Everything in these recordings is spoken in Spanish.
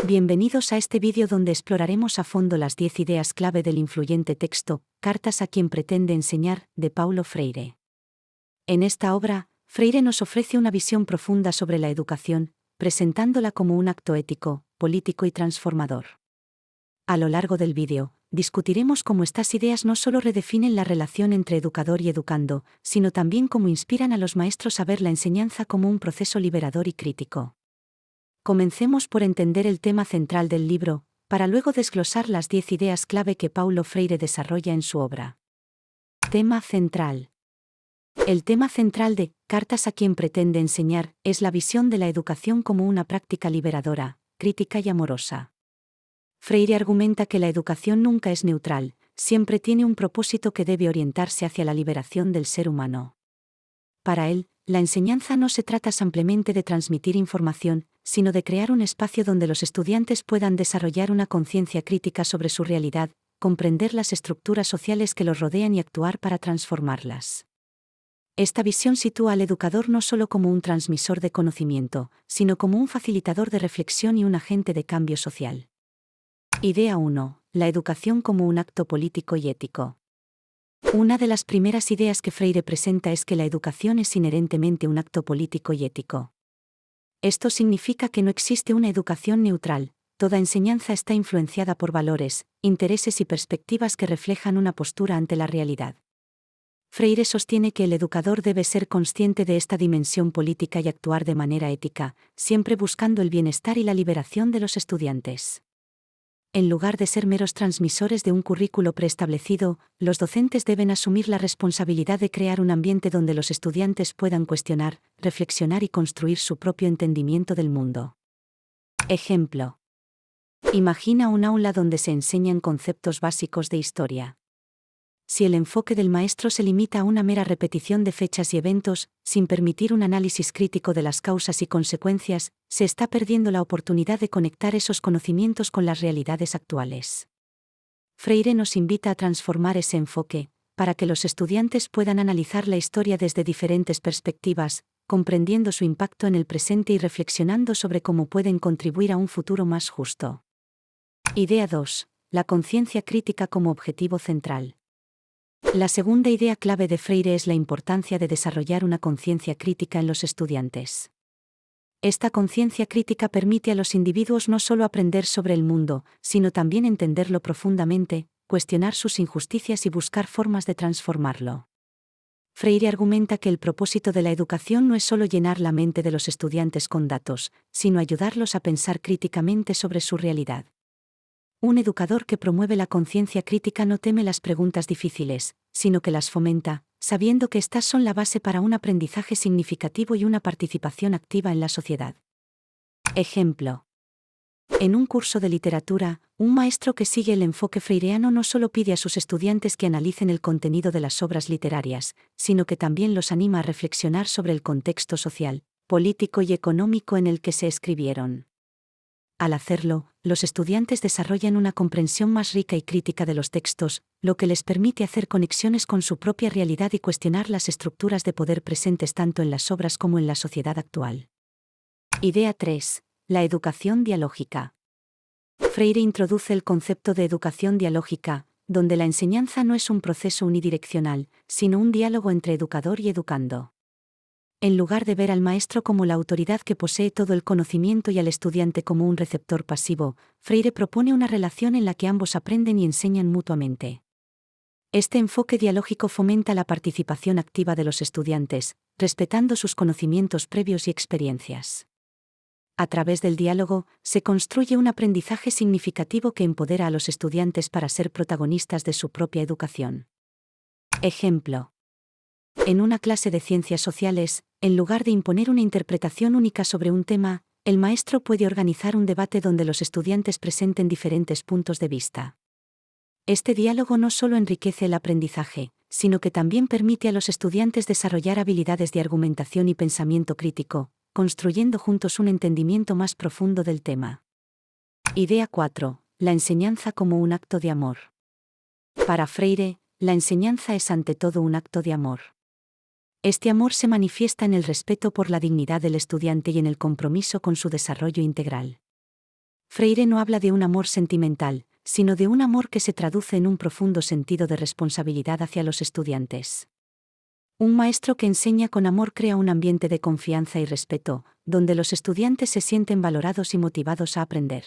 Bienvenidos a este vídeo donde exploraremos a fondo las 10 ideas clave del influyente texto, Cartas a quien pretende enseñar, de Paulo Freire. En esta obra, Freire nos ofrece una visión profunda sobre la educación, presentándola como un acto ético, político y transformador. A lo largo del vídeo, discutiremos cómo estas ideas no solo redefinen la relación entre educador y educando, sino también cómo inspiran a los maestros a ver la enseñanza como un proceso liberador y crítico. Comencemos por entender el tema central del libro, para luego desglosar las 10 ideas clave que Paulo Freire desarrolla en su obra. Tema central. El tema central de Cartas a quien pretende enseñar es la visión de la educación como una práctica liberadora, crítica y amorosa. Freire argumenta que la educación nunca es neutral, siempre tiene un propósito que debe orientarse hacia la liberación del ser humano. Para él, la enseñanza no se trata simplemente de transmitir información, sino de crear un espacio donde los estudiantes puedan desarrollar una conciencia crítica sobre su realidad, comprender las estructuras sociales que los rodean y actuar para transformarlas. Esta visión sitúa al educador no solo como un transmisor de conocimiento, sino como un facilitador de reflexión y un agente de cambio social. Idea 1. La educación como un acto político y ético. Una de las primeras ideas que Freire presenta es que la educación es inherentemente un acto político y ético. Esto significa que no existe una educación neutral, toda enseñanza está influenciada por valores, intereses y perspectivas que reflejan una postura ante la realidad. Freire sostiene que el educador debe ser consciente de esta dimensión política y actuar de manera ética, siempre buscando el bienestar y la liberación de los estudiantes. En lugar de ser meros transmisores de un currículo preestablecido, los docentes deben asumir la responsabilidad de crear un ambiente donde los estudiantes puedan cuestionar, reflexionar y construir su propio entendimiento del mundo. Ejemplo. Imagina un aula donde se enseñan conceptos básicos de historia. Si el enfoque del maestro se limita a una mera repetición de fechas y eventos, sin permitir un análisis crítico de las causas y consecuencias, se está perdiendo la oportunidad de conectar esos conocimientos con las realidades actuales. Freire nos invita a transformar ese enfoque, para que los estudiantes puedan analizar la historia desde diferentes perspectivas, comprendiendo su impacto en el presente y reflexionando sobre cómo pueden contribuir a un futuro más justo. Idea 2. La conciencia crítica como objetivo central. La segunda idea clave de Freire es la importancia de desarrollar una conciencia crítica en los estudiantes. Esta conciencia crítica permite a los individuos no solo aprender sobre el mundo, sino también entenderlo profundamente, cuestionar sus injusticias y buscar formas de transformarlo. Freire argumenta que el propósito de la educación no es solo llenar la mente de los estudiantes con datos, sino ayudarlos a pensar críticamente sobre su realidad. Un educador que promueve la conciencia crítica no teme las preguntas difíciles, sino que las fomenta, sabiendo que estas son la base para un aprendizaje significativo y una participación activa en la sociedad. Ejemplo. En un curso de literatura, un maestro que sigue el enfoque freireano no solo pide a sus estudiantes que analicen el contenido de las obras literarias, sino que también los anima a reflexionar sobre el contexto social, político y económico en el que se escribieron. Al hacerlo, los estudiantes desarrollan una comprensión más rica y crítica de los textos, lo que les permite hacer conexiones con su propia realidad y cuestionar las estructuras de poder presentes tanto en las obras como en la sociedad actual. Idea 3. La educación dialógica. Freire introduce el concepto de educación dialógica, donde la enseñanza no es un proceso unidireccional, sino un diálogo entre educador y educando. En lugar de ver al maestro como la autoridad que posee todo el conocimiento y al estudiante como un receptor pasivo, Freire propone una relación en la que ambos aprenden y enseñan mutuamente. Este enfoque dialógico fomenta la participación activa de los estudiantes, respetando sus conocimientos previos y experiencias. A través del diálogo, se construye un aprendizaje significativo que empodera a los estudiantes para ser protagonistas de su propia educación. Ejemplo. En una clase de ciencias sociales, en lugar de imponer una interpretación única sobre un tema, el maestro puede organizar un debate donde los estudiantes presenten diferentes puntos de vista. Este diálogo no solo enriquece el aprendizaje, sino que también permite a los estudiantes desarrollar habilidades de argumentación y pensamiento crítico, construyendo juntos un entendimiento más profundo del tema. Idea 4. La enseñanza como un acto de amor. Para Freire, la enseñanza es ante todo un acto de amor. Este amor se manifiesta en el respeto por la dignidad del estudiante y en el compromiso con su desarrollo integral. Freire no habla de un amor sentimental, sino de un amor que se traduce en un profundo sentido de responsabilidad hacia los estudiantes. Un maestro que enseña con amor crea un ambiente de confianza y respeto, donde los estudiantes se sienten valorados y motivados a aprender.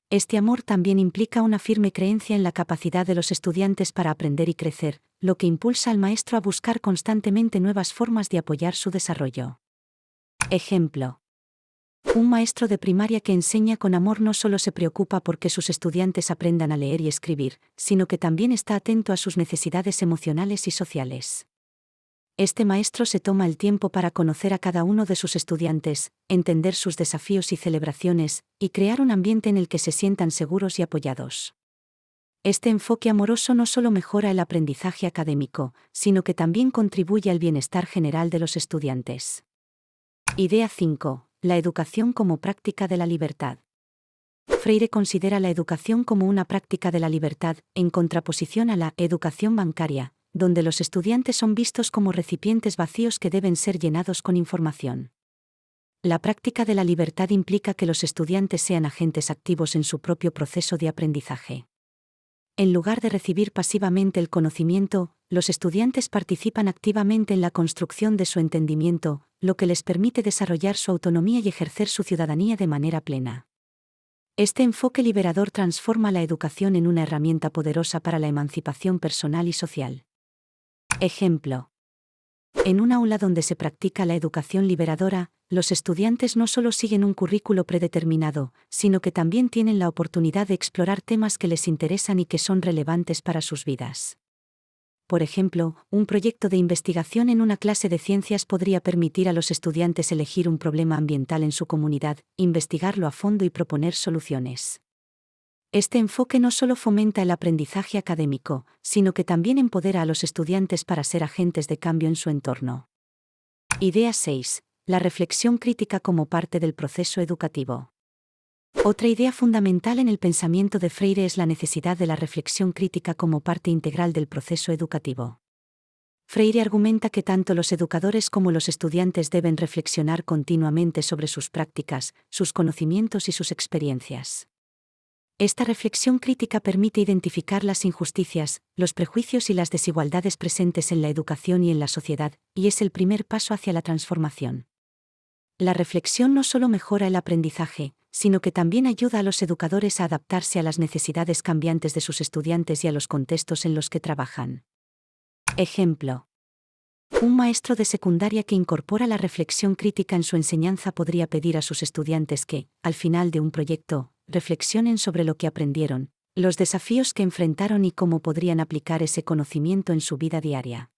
Este amor también implica una firme creencia en la capacidad de los estudiantes para aprender y crecer, lo que impulsa al maestro a buscar constantemente nuevas formas de apoyar su desarrollo. Ejemplo. Un maestro de primaria que enseña con amor no solo se preocupa por que sus estudiantes aprendan a leer y escribir, sino que también está atento a sus necesidades emocionales y sociales. Este maestro se toma el tiempo para conocer a cada uno de sus estudiantes, entender sus desafíos y celebraciones, y crear un ambiente en el que se sientan seguros y apoyados. Este enfoque amoroso no solo mejora el aprendizaje académico, sino que también contribuye al bienestar general de los estudiantes. Idea 5. La educación como práctica de la libertad. Freire considera la educación como una práctica de la libertad, en contraposición a la educación bancaria, donde los estudiantes son vistos como recipientes vacíos que deben ser llenados con información. La práctica de la libertad implica que los estudiantes sean agentes activos en su propio proceso de aprendizaje. En lugar de recibir pasivamente el conocimiento, los estudiantes participan activamente en la construcción de su entendimiento, lo que les permite desarrollar su autonomía y ejercer su ciudadanía de manera plena. Este enfoque liberador transforma la educación en una herramienta poderosa para la emancipación personal y social. Ejemplo. En un aula donde se practica la educación liberadora, los estudiantes no solo siguen un currículo predeterminado, sino que también tienen la oportunidad de explorar temas que les interesan y que son relevantes para sus vidas. Por ejemplo, un proyecto de investigación en una clase de ciencias podría permitir a los estudiantes elegir un problema ambiental en su comunidad, investigarlo a fondo y proponer soluciones. Este enfoque no solo fomenta el aprendizaje académico, sino que también empodera a los estudiantes para ser agentes de cambio en su entorno. Idea 6. La reflexión crítica como parte del proceso educativo. Otra idea fundamental en el pensamiento de Freire es la necesidad de la reflexión crítica como parte integral del proceso educativo. Freire argumenta que tanto los educadores como los estudiantes deben reflexionar continuamente sobre sus prácticas, sus conocimientos y sus experiencias. Esta reflexión crítica permite identificar las injusticias, los prejuicios y las desigualdades presentes en la educación y en la sociedad, y es el primer paso hacia la transformación. La reflexión no solo mejora el aprendizaje, sino que también ayuda a los educadores a adaptarse a las necesidades cambiantes de sus estudiantes y a los contextos en los que trabajan. Ejemplo. Un maestro de secundaria que incorpora la reflexión crítica en su enseñanza podría pedir a sus estudiantes que, al final de un proyecto, reflexionen sobre lo que aprendieron, los desafíos que enfrentaron y cómo podrían aplicar ese conocimiento en su vida diaria.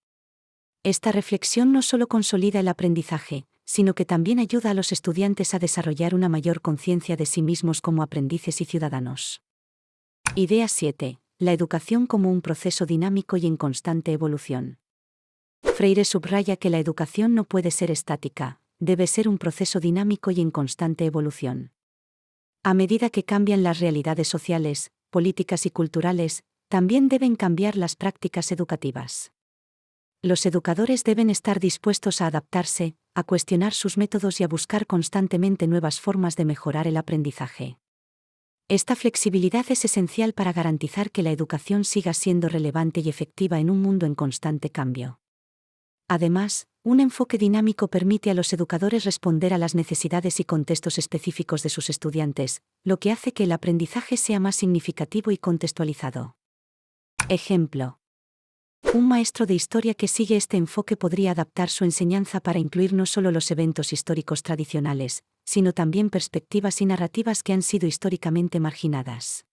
Esta reflexión no solo consolida el aprendizaje, sino que también ayuda a los estudiantes a desarrollar una mayor conciencia de sí mismos como aprendices y ciudadanos. Idea 7. La educación como un proceso dinámico y en constante evolución. Freire subraya que la educación no puede ser estática, debe ser un proceso dinámico y en constante evolución. A medida que cambian las realidades sociales, políticas y culturales, también deben cambiar las prácticas educativas. Los educadores deben estar dispuestos a adaptarse, a cuestionar sus métodos y a buscar constantemente nuevas formas de mejorar el aprendizaje. Esta flexibilidad es esencial para garantizar que la educación siga siendo relevante y efectiva en un mundo en constante cambio. Además, un enfoque dinámico permite a los educadores responder a las necesidades y contextos específicos de sus estudiantes, lo que hace que el aprendizaje sea más significativo y contextualizado. Ejemplo. Un maestro de historia que sigue este enfoque podría adaptar su enseñanza para incluir no solo los eventos históricos tradicionales, sino también perspectivas y narrativas que han sido históricamente marginadas.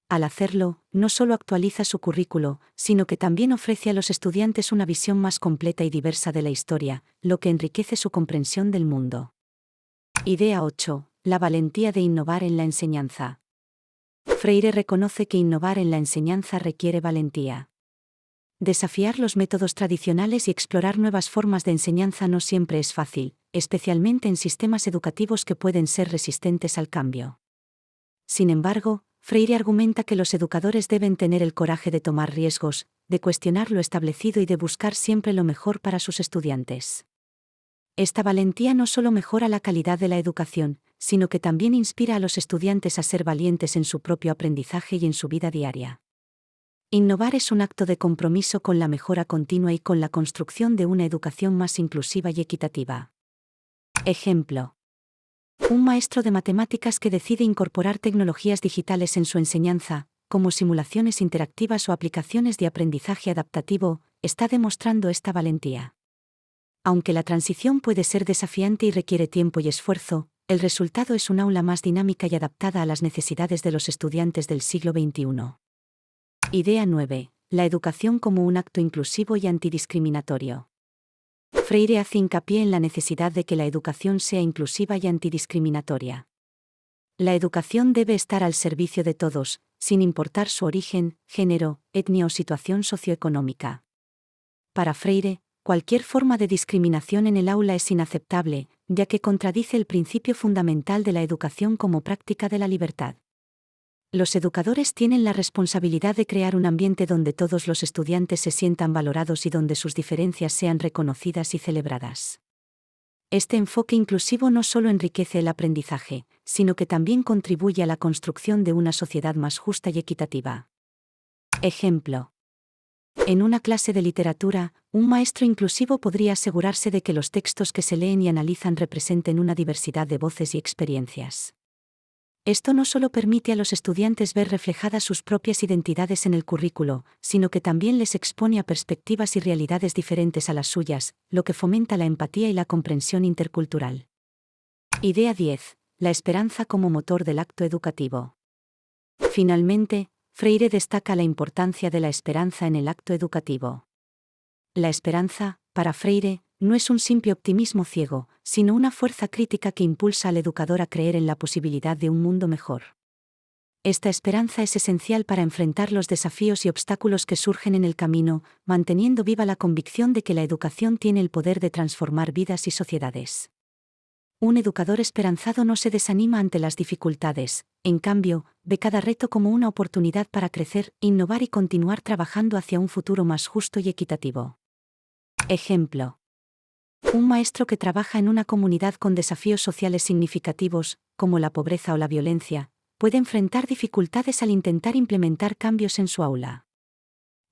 Al hacerlo, no solo actualiza su currículo, sino que también ofrece a los estudiantes una visión más completa y diversa de la historia, lo que enriquece su comprensión del mundo. Idea 8. La valentía de innovar en la enseñanza. Freire reconoce que innovar en la enseñanza requiere valentía. Desafiar los métodos tradicionales y explorar nuevas formas de enseñanza no siempre es fácil, especialmente en sistemas educativos que pueden ser resistentes al cambio. Sin embargo, Freire argumenta que los educadores deben tener el coraje de tomar riesgos, de cuestionar lo establecido y de buscar siempre lo mejor para sus estudiantes. Esta valentía no solo mejora la calidad de la educación, sino que también inspira a los estudiantes a ser valientes en su propio aprendizaje y en su vida diaria. Innovar es un acto de compromiso con la mejora continua y con la construcción de una educación más inclusiva y equitativa. Ejemplo. Un maestro de matemáticas que decide incorporar tecnologías digitales en su enseñanza, como simulaciones interactivas o aplicaciones de aprendizaje adaptativo, está demostrando esta valentía. Aunque la transición puede ser desafiante y requiere tiempo y esfuerzo, el resultado es un aula más dinámica y adaptada a las necesidades de los estudiantes del siglo XXI. Idea 9. La educación como un acto inclusivo y antidiscriminatorio. Freire hace hincapié en la necesidad de que la educación sea inclusiva y antidiscriminatoria. La educación debe estar al servicio de todos, sin importar su origen, género, etnia o situación socioeconómica. Para Freire, cualquier forma de discriminación en el aula es inaceptable, ya que contradice el principio fundamental de la educación como práctica de la libertad. Los educadores tienen la responsabilidad de crear un ambiente donde todos los estudiantes se sientan valorados y donde sus diferencias sean reconocidas y celebradas. Este enfoque inclusivo no solo enriquece el aprendizaje, sino que también contribuye a la construcción de una sociedad más justa y equitativa. Ejemplo. En una clase de literatura, un maestro inclusivo podría asegurarse de que los textos que se leen y analizan representen una diversidad de voces y experiencias. Esto no solo permite a los estudiantes ver reflejadas sus propias identidades en el currículo, sino que también les expone a perspectivas y realidades diferentes a las suyas, lo que fomenta la empatía y la comprensión intercultural. Idea 10. La esperanza como motor del acto educativo. Finalmente, Freire destaca la importancia de la esperanza en el acto educativo. La esperanza, para Freire, no es un simple optimismo ciego, sino una fuerza crítica que impulsa al educador a creer en la posibilidad de un mundo mejor. Esta esperanza es esencial para enfrentar los desafíos y obstáculos que surgen en el camino, manteniendo viva la convicción de que la educación tiene el poder de transformar vidas y sociedades. Un educador esperanzado no se desanima ante las dificultades, en cambio, ve cada reto como una oportunidad para crecer, innovar y continuar trabajando hacia un futuro más justo y equitativo. Ejemplo. Un maestro que trabaja en una comunidad con desafíos sociales significativos, como la pobreza o la violencia, puede enfrentar dificultades al intentar implementar cambios en su aula.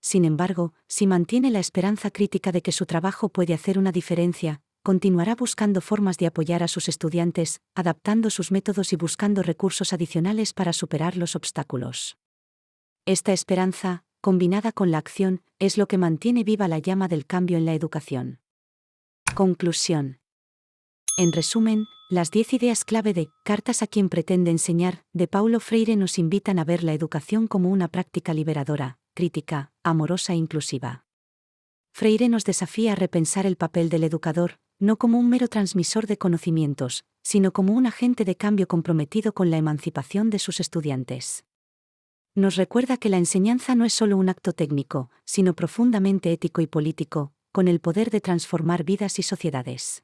Sin embargo, si mantiene la esperanza crítica de que su trabajo puede hacer una diferencia, continuará buscando formas de apoyar a sus estudiantes, adaptando sus métodos y buscando recursos adicionales para superar los obstáculos. Esta esperanza, combinada con la acción, es lo que mantiene viva la llama del cambio en la educación. Conclusión. En resumen, las 10 ideas clave de Cartas a quien pretende enseñar, de Paulo Freire nos invitan a ver la educación como una práctica liberadora, crítica, amorosa e inclusiva. Freire nos desafía a repensar el papel del educador, no como un mero transmisor de conocimientos, sino como un agente de cambio comprometido con la emancipación de sus estudiantes. Nos recuerda que la enseñanza no es solo un acto técnico, sino profundamente ético y político, con el poder de transformar vidas y sociedades.